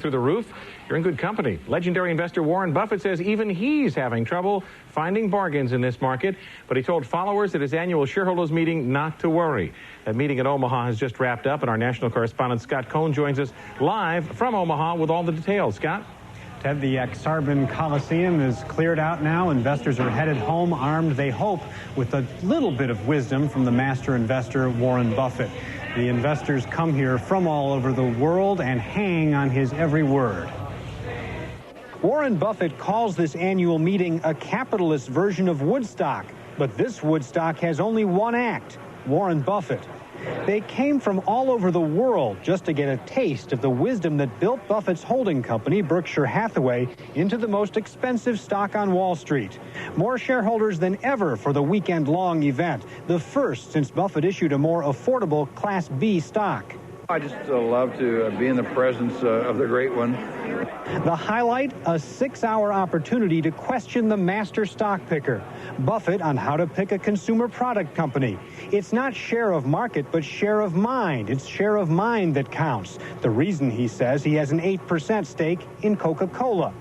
through the roof, you're in good company. Legendary investor Warren Buffett says even he's having trouble finding bargains in this market, but he told followers at his annual shareholders meeting not to worry. That meeting in Omaha has just wrapped up, and our national correspondent Scott Cohn joins us live from Omaha with all the details. Scott? Ted, the Exarban Coliseum is cleared out now. Investors are headed home armed, they hope, with a little bit of wisdom from the master investor, Warren Buffett. The investors come here from all over the world and hang on his every word. Warren Buffett calls this annual meeting a capitalist version of Woodstock, but this Woodstock has only one act, Warren Buffett. They came from all over the world just to get a taste of the wisdom that built Buffett's holding company, Berkshire Hathaway, into the most expensive stock on Wall Street. More shareholders than ever for the weekend-long event, the first since Buffett issued a more affordable Class B stock. I just love to be in the presence of the great one. The highlight, a 6-hour opportunity to question the master stock picker, Buffett, on how to pick a consumer product company. It's not share of market, but share of mind. It's share of mind that counts. The reason, he says, he has an 8% stake in Coca-Cola.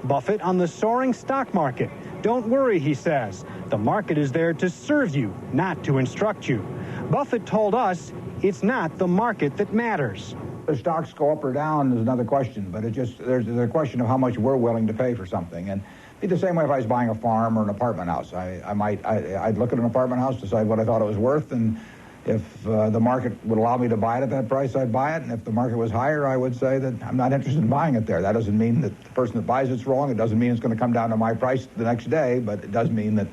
Buffett on the soaring stock market. Don't worry, he says. The market is there to serve you, not to instruct you. Buffett told us it's not the market that matters. The stocks go up or down is another question, but there's a question of how much we're willing to pay for something. And it'd be the same way if I was buying a farm or an apartment house. I'd look at an apartment house, decide what I thought it was worth, and if the market would allow me to buy it at that price, I'd buy it. And if the market was higher, I would say that I'm not interested in buying it there. That doesn't mean that the person that buys it's wrong. It doesn't mean it's going to come down to my price the next day, but it does mean that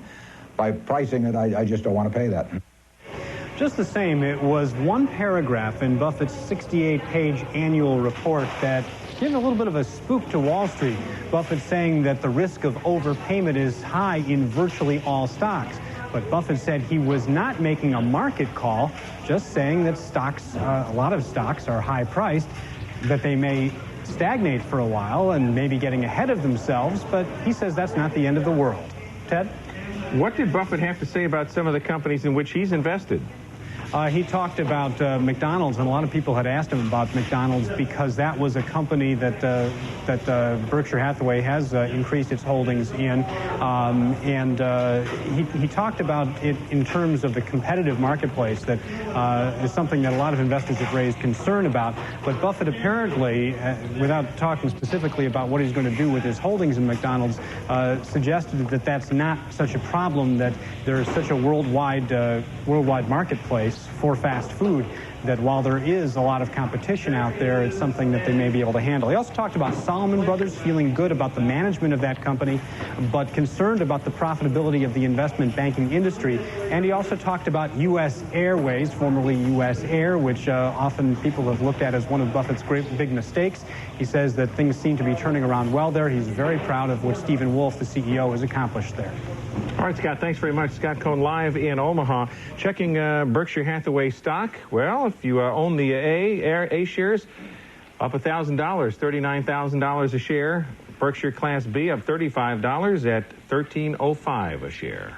by pricing it, I just don't want to pay that. Just the same, it was one paragraph in Buffett's 68-page annual report that gave a little bit of a spook to Wall Street. Buffett saying that the risk of overpayment is high in virtually all stocks. But Buffett said he was not making a market call, just saying that stocks, a lot of stocks are high-priced, that they may stagnate for a while and maybe getting ahead of themselves, but he says that's not the end of the world. Ted? What did Buffett have to say about some of the companies in which he's invested? He talked about McDonald's, and a lot of people had asked him about McDonald's because that was a company that Berkshire Hathaway has increased its holdings in. He talked about it in terms of the competitive marketplace that is something that a lot of investors have raised concern about. But Buffett apparently, without talking specifically about what he's going to do with his holdings in McDonald's, suggested that that's not such a problem, that there's such a worldwide marketplace for fast food, that while there is a lot of competition out there, it's something that they may be able to handle. He also talked about Salomon Brothers, feeling good about the management of that company, but concerned about the profitability of the investment banking industry. And he also talked about U.S. Airways, formerly U.S. Air, which often people have looked at as one of Buffett's great big mistakes. He says that things seem to be turning around well there. He's very proud of what Stephen Wolf, the CEO, has accomplished there. All right, Scott, thanks very much. Scott Cohn live in Omaha. Checking Berkshire Hathaway stock. Well, if you own the A shares, up $1,000, $39,000 a share. Berkshire Class B up $35 at $13.05 a share.